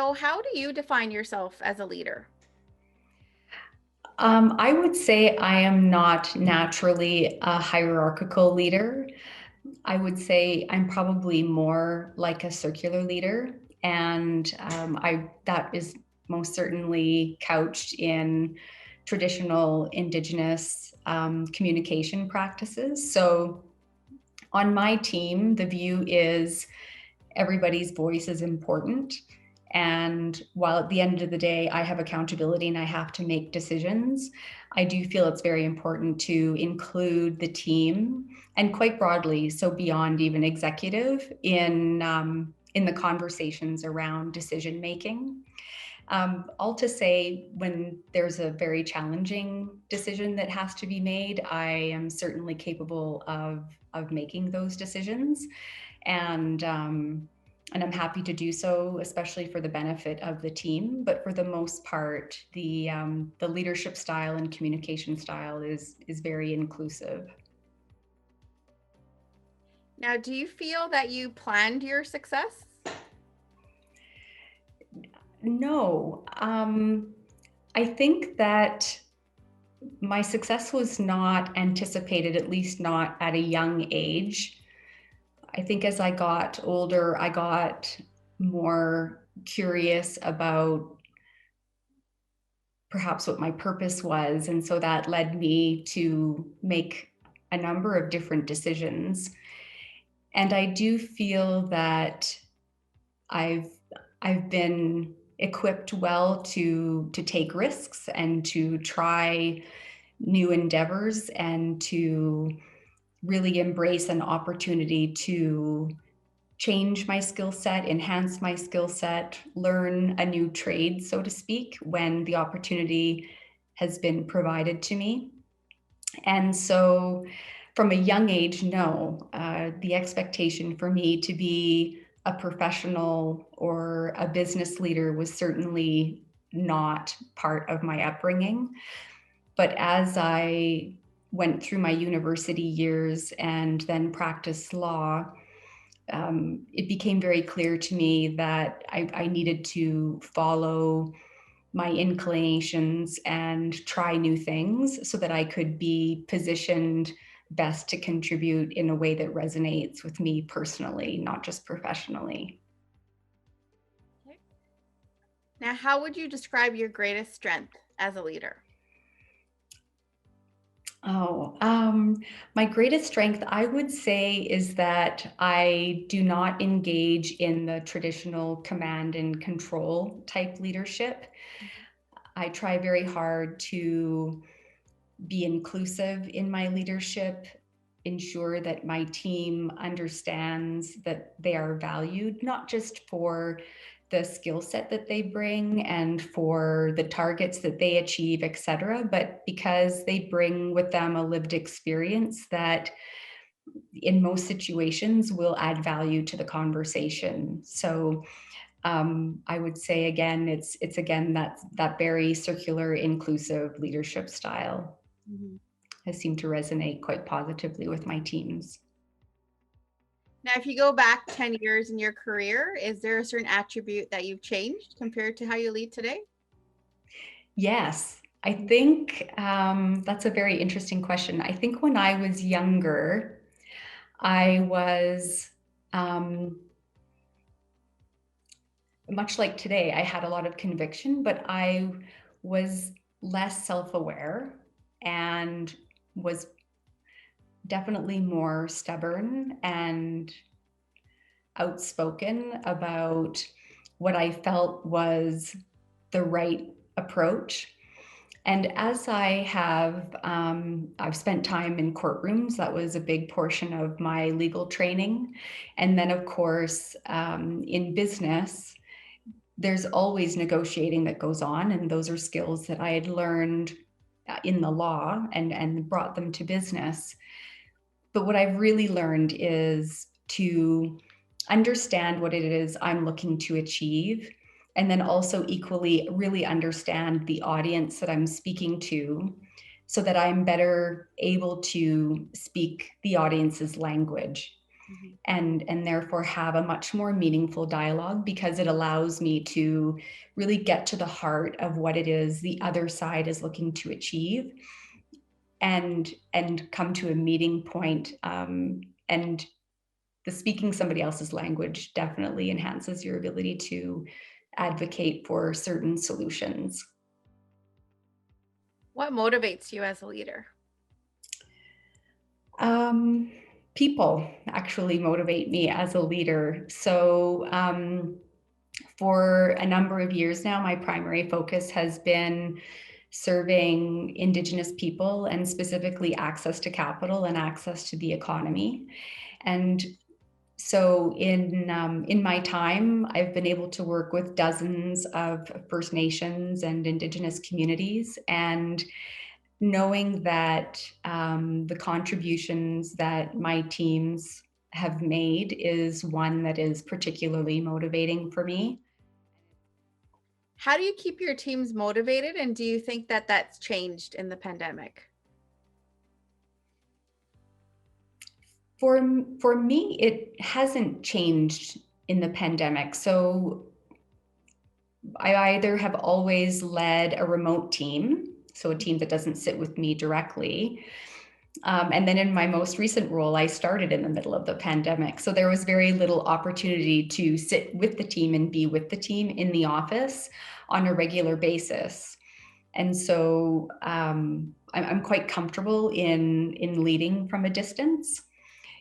So, how do you define yourself as a leader? I would say I am not naturally a hierarchical leader. I would say I'm probably more like a circular leader, and I that is most certainly couched in traditional Indigenous communication practices. So on my team, the view is everybody's voice is important. And while at the end of the day, I have accountability and I have to make decisions, I do feel it's very important to include the team and quite broadly, so beyond even executive, in the conversations around decision making. All to say, when there's a very challenging decision that has to be made, I am certainly capable of making those decisions, and um, and I'm happy to do so, especially for the benefit of the team. But for the most part, the leadership style and communication style is very inclusive. Now, do you feel that you planned your success? No, I think that my success was not anticipated, at least not at a young age. I think as I got older, I got more curious about perhaps what my purpose was. And so that led me to make a number of different decisions. And I do feel that I've I've been equipped well to take risks and to try new endeavors and to really embrace an opportunity to change my skill set, enhance my skill set, learn a new trade, so to speak, when the opportunity has been provided to me. And so, from a young age, no, the expectation for me to be a professional or a business leader was certainly not part of my upbringing. But as I went through my university years and then practiced law, it became very clear to me that I needed to follow my inclinations and try new things so that I could be positioned best to contribute in a way that resonates with me personally, not just professionally. Okay. Now, how would you describe your greatest strength as a leader? Oh, my greatest strength, I would say, is that I do not engage in the traditional command and control type leadership. I try very hard to be inclusive in my leadership, ensure that my team understands that they are valued, not just for the skill set that they bring and for the targets that they achieve, et cetera, but because they bring with them a lived experience that in most situations will add value to the conversation. So I would say again, it's again that very circular, inclusive leadership style Mhm. has seemed to resonate quite positively with my teams. Now, if you go back 10 years in your career, is there a certain attribute that you've changed compared to how you lead today? Yes, I think that's a very interesting question. I think when I was younger, I was um, much like today, I had a lot of conviction, but I was less self aware and was definitely more stubborn and outspoken about what I felt was the right approach. And as I've spent time in courtrooms. That was a big portion of my legal training. And then, of course, in business, there's always negotiating that goes on. And those are skills that I had learned in the law and brought them to business. But what I've really learned is to understand what it is I'm looking to achieve. And then also equally really understand the audience that I'm speaking to so that I'm better able to speak the audience's language. and therefore have a much more meaningful dialogue, because it allows me to really get to the heart of what it is the other side is looking to achieve, and come to a meeting point. And the speaking somebody else's language definitely enhances your ability to advocate for certain solutions. What motivates you as a leader? People actually motivate me as a leader. So for a number of years now, my primary focus has been serving Indigenous people, and specifically access to capital and access to the economy. And so in my time, I've been able to work with dozens of First Nations and Indigenous communities, and knowing that the contributions that my teams have made is one that is particularly motivating for me. How do you keep your teams motivated, and do you think that that's changed in the pandemic? For me, it hasn't changed in the pandemic. So I either have always led a remote team, so a team that doesn't sit with me directly. And then in my most recent role, I started in the middle of the pandemic. So there was very little opportunity to sit with the team and be with the team in the office on a regular basis. And so I'm quite comfortable in leading from a distance.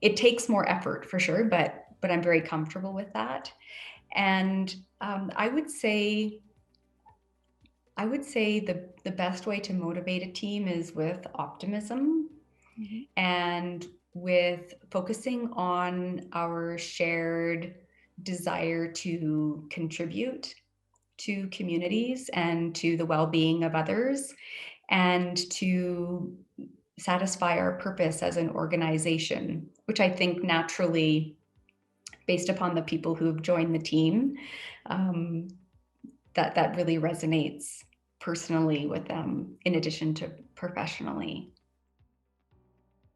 It takes more effort for sure, but I'm very comfortable with that. And I would say the best way to motivate a team is with optimism, and with focusing on our shared desire to contribute to communities and to the well-being of others, and to satisfy our purpose as an organization, which I think naturally, based upon the people who have joined the team, that really resonates personally with them in addition to professionally.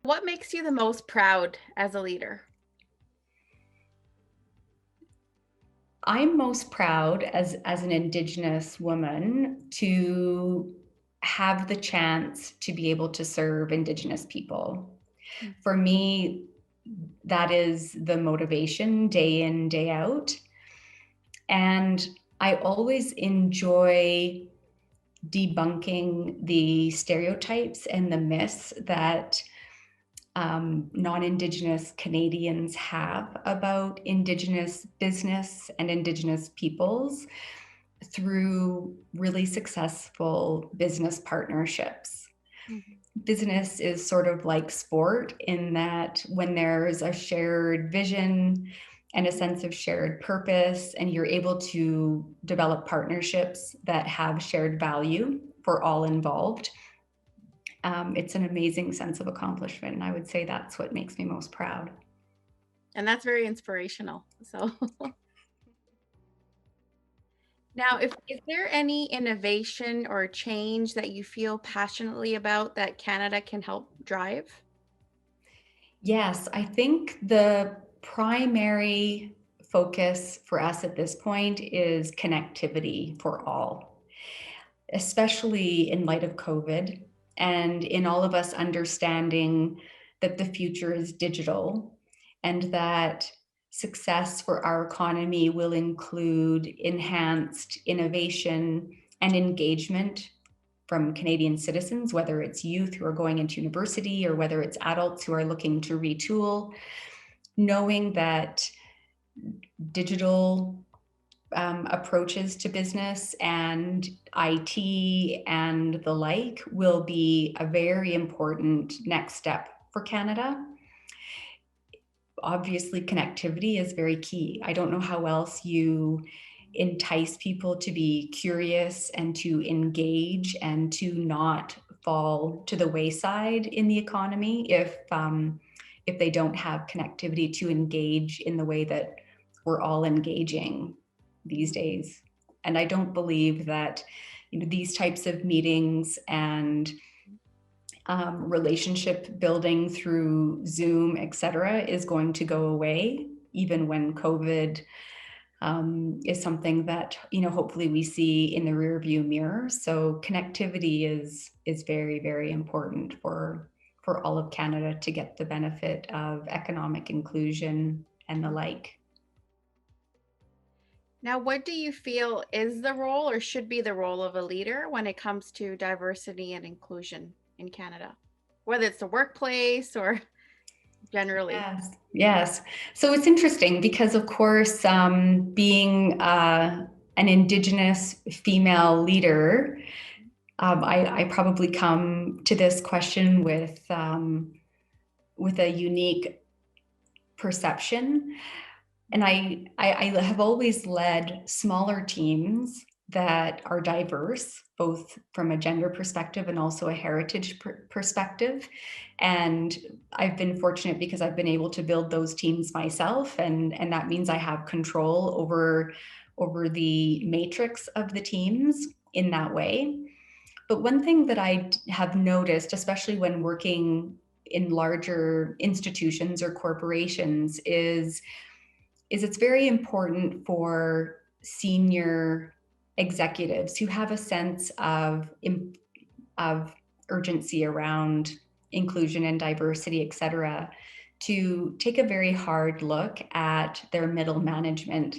What makes you the most proud as a leader? I'm most proud as an Indigenous woman to have the chance to be able to serve Indigenous people. For me, that is the motivation day in, day out. And I always enjoy debunking the stereotypes and the myths that non-Indigenous Canadians have about Indigenous business and Indigenous peoples through really successful business partnerships. Business is sort of like sport, in that when there's a shared vision and a sense of shared purpose, and you're able to develop partnerships that have shared value for all involved, it's an amazing sense of accomplishment. And I would say that's what makes me most proud. And that's very inspirational. So now, is there any innovation or change that you feel passionately about that Canada can help drive? Yes, I think the primary focus for us at this point is connectivity for all, especially in light of COVID, and in all of us understanding that the future is digital, and that success for our economy will include enhanced innovation and engagement from Canadian citizens, whether it's youth who are going into university or whether it's adults who are looking to retool, knowing that digital approaches to business and IT and the like will be a very important next step for Canada. Obviously, connectivity is very key. I don't know how else you entice people to be curious and to engage and to not fall to the wayside in the economy if they don't have connectivity to engage in the way that we're all engaging these days. And I don't believe that these types of meetings and relationship building through Zoom, etc., is going to go away, even when COVID is something that, hopefully we see in the rearview mirror. So connectivity is very, very important for all of Canada to get the benefit of economic inclusion and the like. Now, what do you feel is the role or should be the role of a leader when it comes to diversity and inclusion in Canada, whether it's the workplace or generally? Yes. So it's interesting because, of course, being an Indigenous female leader, I probably come to this question with a unique perception. And I have always led smaller teams that are diverse, both from a gender perspective and also a heritage perspective. And I've been fortunate because I've been able to build those teams myself. And that means I have control over the matrix of the teams in that way. But one thing that I have noticed, especially when working in larger institutions or corporations, is it's very important for senior executives who have a sense of urgency around inclusion and diversity, et cetera, to take a very hard look at their middle management.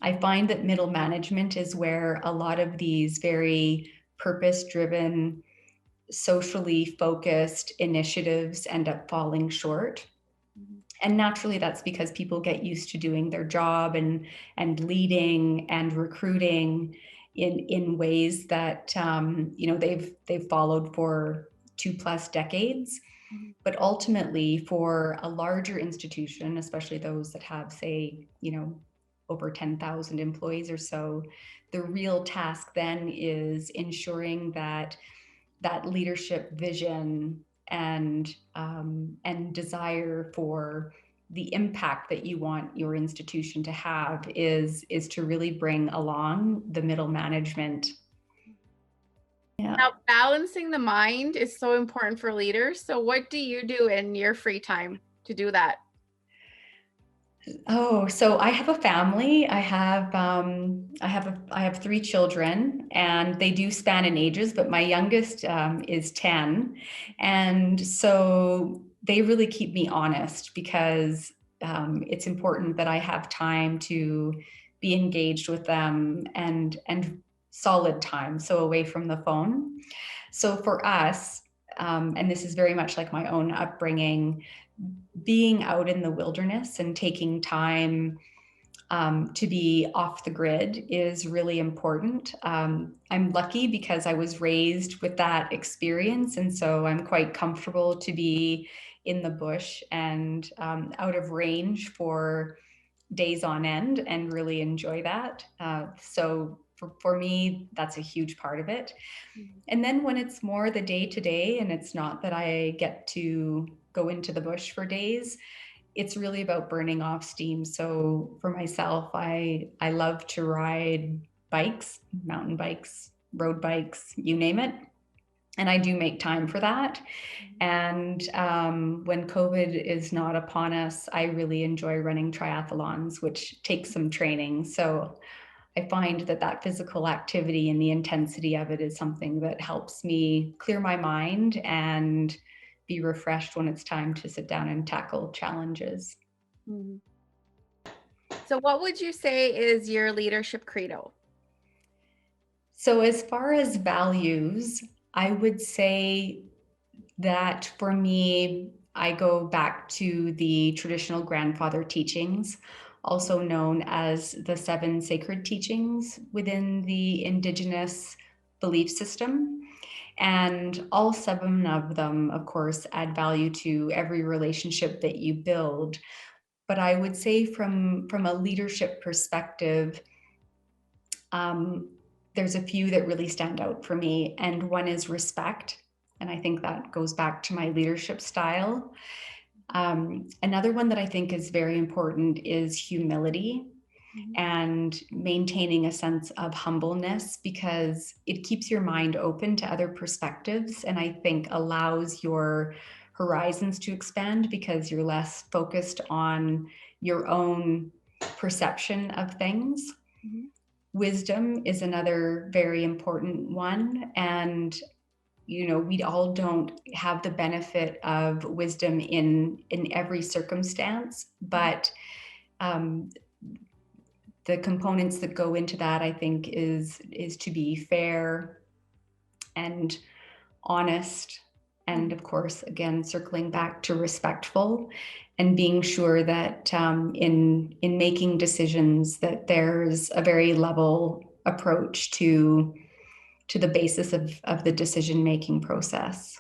I find that middle management is where a lot of these very purpose-driven, socially focused initiatives end up falling short. And naturally, that's because people get used to doing their job and leading and recruiting in ways that they've followed for 2+ decades. But ultimately, for a larger institution, especially those that have, say, over 10,000 employees or so, the real task then is ensuring that leadership vision and desire for the impact that you want your institution to have is to really bring along the middle management. Yeah. Now, balancing the mind is so important for leaders. So what do you do in your free time to do that? Oh, so I have a family. I have 3 children, and they do span in ages, but my youngest is 10. And so they really keep me honest because it's important that I have time to be engaged with them and solid time, so away from the phone. So for us, and this is very much like my own upbringing, being out in the wilderness and taking time to be off the grid is really important. I'm lucky because I was raised with that experience, and so I'm quite comfortable to be in the bush and out of range for days on end and really enjoy that. So for me, that's a huge part of it. And then when it's more the day-to-day and it's not that I get to go into the bush for days, it's really about burning off steam. So for myself, I love to ride bikes, mountain bikes, road bikes, you name it. And I do make time for that. And when COVID is not upon us, I really enjoy running triathlons, which takes some training. So I find that physical activity and the intensity of it is something that helps me clear my mind and be refreshed when it's time to sit down and tackle challenges. Mm-hmm. So what would you say is your leadership credo? So as far as values, I would say that for me, I go back to the traditional grandfather teachings, also known as the 7 sacred teachings within the Indigenous belief system. And all 7 of them, of course, add value to every relationship that you build. But I would say from a leadership perspective, there's a few that really stand out for me. And one is respect. And I think that goes back to my leadership style. Another one that I think is very important is humility. and maintaining a sense of humbleness, because it keeps your mind open to other perspectives, and I think allows your horizons to expand because you're less focused on your own perception of things. Wisdom is another very important one, and we all don't have the benefit of wisdom in every circumstance, but the components that go into that, I think, is to be fair and honest, and of course, again, circling back to respectful, and being sure that in making decisions that there's a very level approach to the basis of the decision-making process.